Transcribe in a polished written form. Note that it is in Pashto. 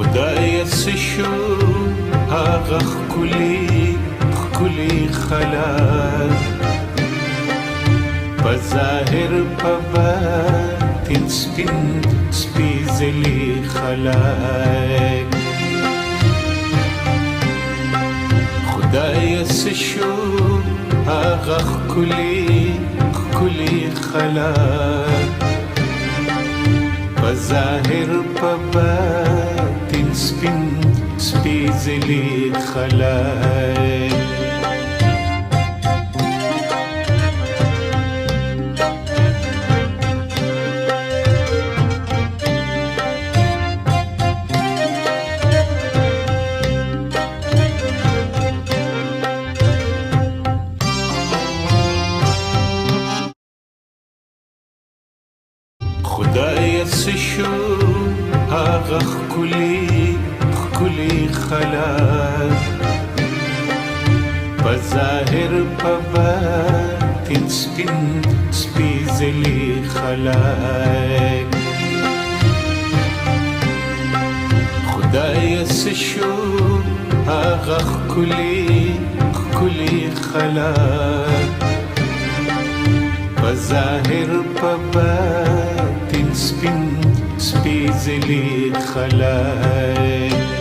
خدای څه شو هغه ښکلي خلک په ظاهر په باطن سپین سپېڅلي خلک خدای څه شو هغه ښکلي خلک په ظاهر په باطن سپین سپېڅلي خلک خدای څه شو هغه ښکلي خلک په ظاهر په باطن سپین سپېڅلي خلک خدای څه شو هغه ښکلي خلک په ظاهر په باطن سپین سپېڅلي خلک